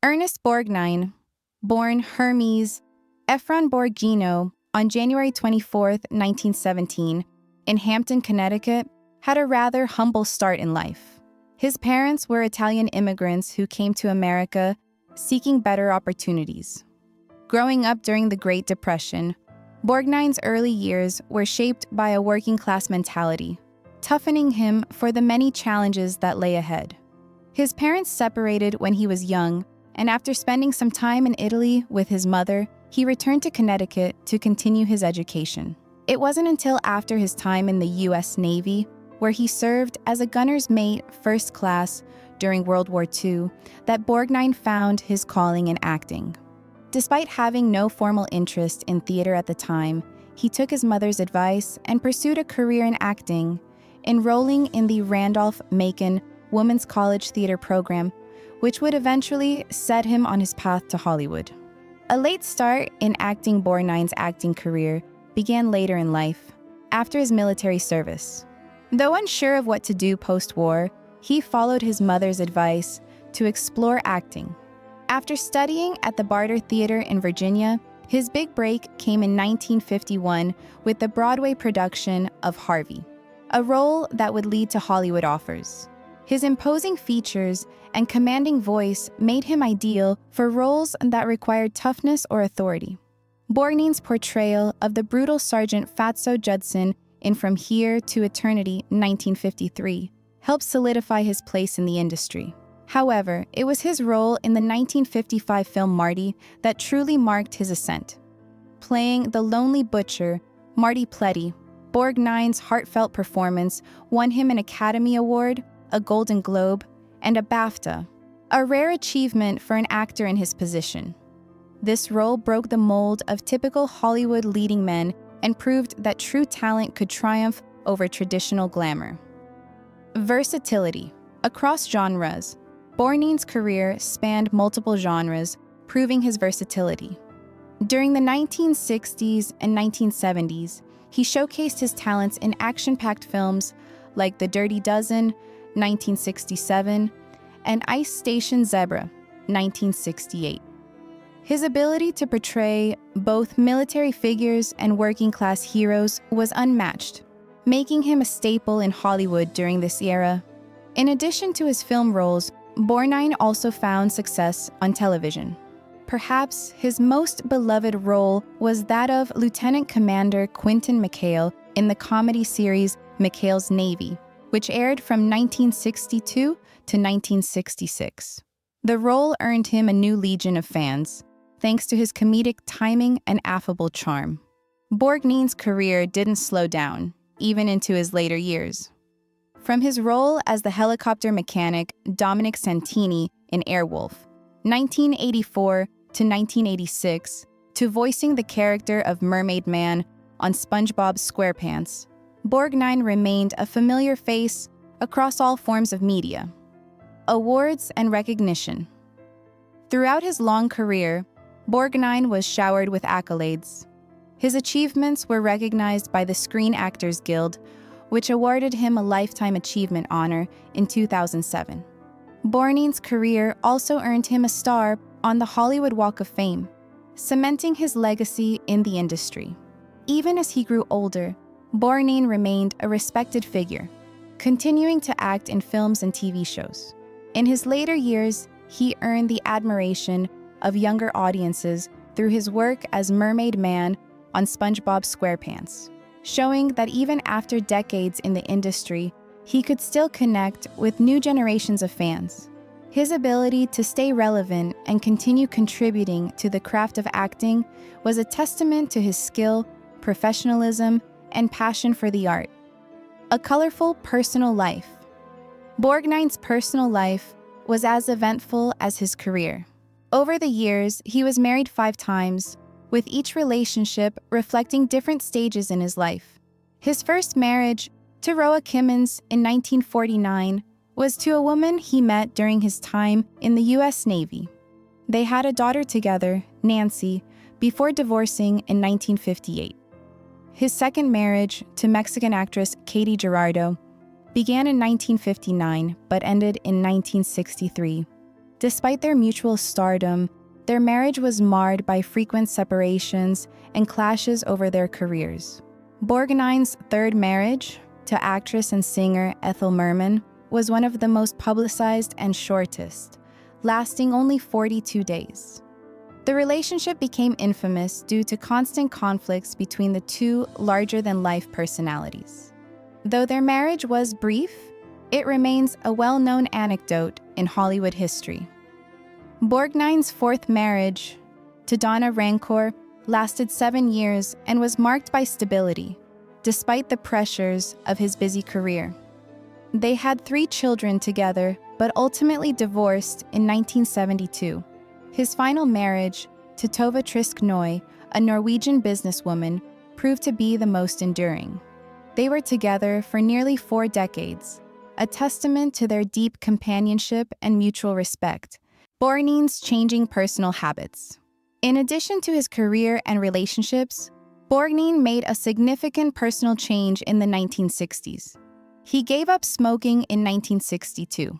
Ernest Borgnine, born Hermes Ephron Borgino on January 24, 1917, in Hampton, Connecticut, had a rather humble start in life. His parents were Italian immigrants who came to America seeking better opportunities. Growing up during the Great Depression, Borgnine's early years were shaped by a working-class mentality, toughening him for the many challenges that lay ahead. His parents separated when he was young, and after spending some time in Italy with his mother, he returned to Connecticut to continue his education. It wasn't until after his time in the U.S. Navy, where he served as a gunner's mate first class during World War II, that Borgnine found his calling in acting. Despite having no formal interest in theater at the time, he took his mother's advice and pursued a career in acting, enrolling in the Randolph-Macon Women's College Theater program, which would eventually set him on his path to Hollywood. A late start in acting Borgnine's acting career began later in life, after his military service. Though unsure of what to do post-war, he followed his mother's advice to explore acting. After studying at the Barter Theater in Virginia, his big break came in 1951 with the Broadway production of Harvey, a role that would lead to Hollywood offers. His imposing features and commanding voice made him ideal for roles that required toughness or authority. Borgnine's portrayal of the brutal Sergeant Fatso Judson in From Here to Eternity, 1953, helped solidify his place in the industry. However, it was his role in the 1955 film Marty that truly marked his ascent. Playing the lonely butcher, Marty Pletty, Borgnine's heartfelt performance won him an Academy Award, a Golden Globe, and a BAFTA, a rare achievement for an actor in his position. This role broke the mold of typical Hollywood leading men and proved that true talent could triumph over traditional glamour. Versatility. Across genres, Borgnine's career spanned multiple genres, proving his versatility. During the 1960s and 1970s, he showcased his talents in action-packed films like The Dirty Dozen, 1967, and Ice Station Zebra, 1968. His ability to portray both military figures and working-class heroes was unmatched, making him a staple in Hollywood during this era. In addition to his film roles, Borgnine also found success on television. Perhaps his most beloved role was that of Lieutenant Commander Quentin McHale in the comedy series McHale's Navy, which aired from 1962 to 1966. The role earned him a new legion of fans, thanks to his comedic timing and affable charm. Borgnine's career didn't slow down, even into his later years. From his role as the helicopter mechanic Dominic Santini in Airwolf, 1984 to 1986, to voicing the character of Mermaid Man on SpongeBob SquarePants, Borgnine remained a familiar face across all forms of media. Awards and recognition. Throughout his long career, Borgnine was showered with accolades. His achievements were recognized by the Screen Actors Guild, which awarded him a Lifetime Achievement honor in 2007. Borgnine's career also earned him a star on the Hollywood Walk of Fame, cementing his legacy in the industry. Even as he grew older, Borgnine remained a respected figure, continuing to act in films and TV shows. In his later years, he earned the admiration of younger audiences through his work as Mermaid Man on SpongeBob SquarePants, showing that even after decades in the industry, he could still connect with new generations of fans. His ability to stay relevant and continue contributing to the craft of acting was a testament to his skill, professionalism, and passion for the art. A colorful personal life. Borgnine's personal life was as eventful as his career. Over the years, he was married 5 times, with each relationship reflecting different stages in his life. His first marriage, to Roa Kimmons in 1949, was to a woman he met during his time in the U.S. Navy. They had a daughter together, Nancy, before divorcing in 1958. His second marriage, to Mexican actress Katie Gerardo, began in 1959 but ended in 1963. Despite their mutual stardom, their marriage was marred by frequent separations and clashes over their careers. Borgnine's third marriage, to actress and singer Ethel Merman, was one of the most publicized and shortest, lasting only 42 days. The relationship became infamous due to constant conflicts between the two larger-than-life personalities. Though their marriage was brief, it remains a well-known anecdote in Hollywood history. Borgnine's fourth marriage, to Donna Rancourt, lasted 7 years and was marked by stability, despite the pressures of his busy career. They had 3 children together, but ultimately divorced in 1972. His final marriage, to Tove Trisk-Noy, a Norwegian businesswoman, proved to be the most enduring. They were together for nearly 4 decades, a testament to their deep companionship and mutual respect. Borgnine's changing personal habits. In addition to his career and relationships, Borgnine made a significant personal change in the 1960s. He gave up smoking in 1962.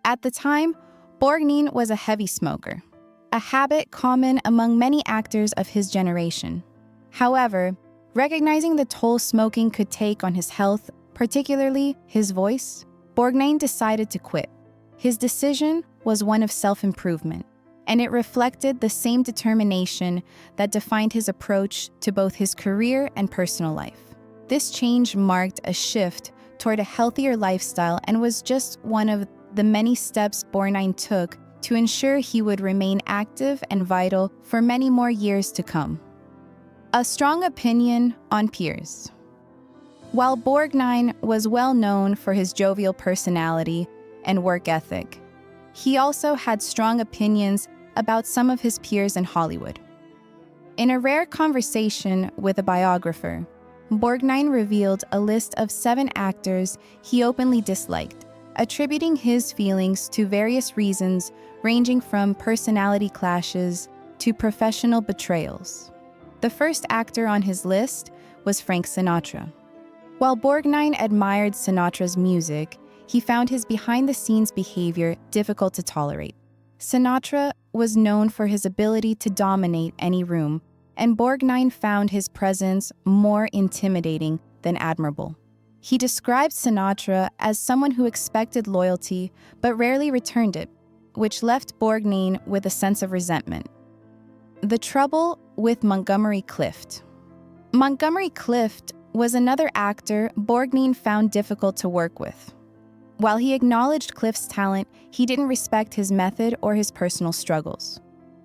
At the time, Borgnine was a heavy smoker, a habit common among many actors of his generation. However, recognizing the toll smoking could take on his health, particularly his voice, Borgnine decided to quit. His decision was one of self-improvement, and it reflected the same determination that defined his approach to both his career and personal life. This change marked a shift toward a healthier lifestyle and was just one of the many steps Borgnine took to ensure he would remain active and vital for many more years to come. A strong opinion on peers. While Borgnine was well known for his jovial personality and work ethic, he also had strong opinions about some of his peers in Hollywood. In a rare conversation with a biographer, Borgnine revealed a list of 7 actors he openly disliked, attributing his feelings to various reasons ranging from personality clashes to professional betrayals. The first actor on his list was Frank Sinatra. While Borgnine admired Sinatra's music, he found his behind-the-scenes behavior difficult to tolerate. Sinatra was known for his ability to dominate any room, and Borgnine found his presence more intimidating than admirable. He described Sinatra as someone who expected loyalty but rarely returned it, which left Borgnine with a sense of resentment. The trouble with Montgomery Clift. Montgomery Clift was another actor Borgnine found difficult to work with. While he acknowledged Clift's talent, he didn't respect his method or his personal struggles.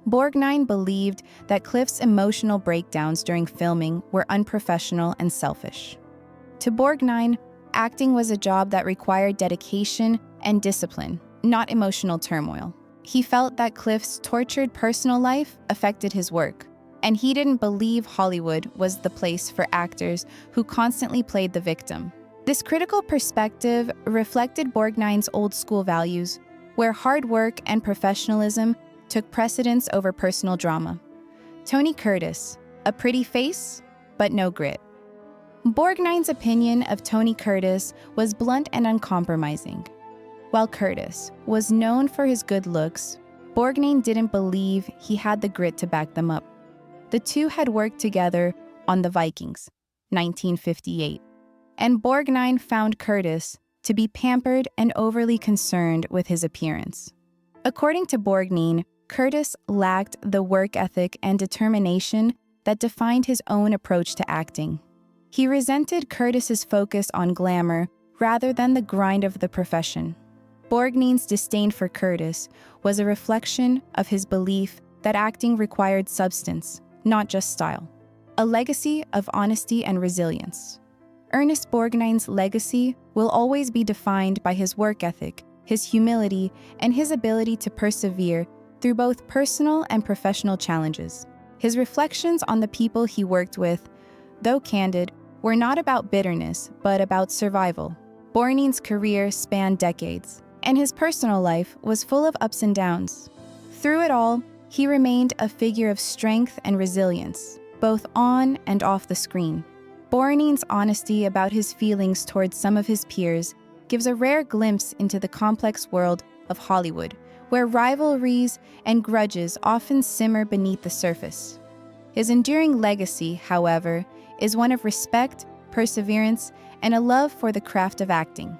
Borgnine believed that Clift's emotional breakdowns during filming were unprofessional and selfish. To Borgnine, acting was a job that required dedication and discipline, not emotional turmoil. He felt that Clift's tortured personal life affected his work, and he didn't believe Hollywood was the place for actors who constantly played the victim. This critical perspective reflected Borgnine's old-school values, where hard work and professionalism took precedence over personal drama. Tony Curtis, a pretty face, but no grit. Borgnine's opinion of Tony Curtis was blunt and uncompromising. While Curtis was known for his good looks, Borgnine didn't believe he had the grit to back them up. The two had worked together on The Vikings, 1958, and Borgnine found Curtis to be pampered and overly concerned with his appearance. According to Borgnine, Curtis lacked the work ethic and determination that defined his own approach to acting. He resented Curtis's focus on glamour rather than the grind of the profession. Borgnine's disdain for Curtis was a reflection of his belief that acting required substance, not just style, a legacy of honesty and resilience. Ernest Borgnine's legacy will always be defined by his work ethic, his humility, and his ability to persevere through both personal and professional challenges. His reflections on the people he worked with, though candid, were not about bitterness, but about survival. Borgnine's career spanned decades, and his personal life was full of ups and downs. Through it all, he remained a figure of strength and resilience, both on and off the screen. Borgnine's honesty about his feelings towards some of his peers gives a rare glimpse into the complex world of Hollywood, where rivalries and grudges often simmer beneath the surface. His enduring legacy, however, is one of respect, perseverance, and a love for the craft of acting.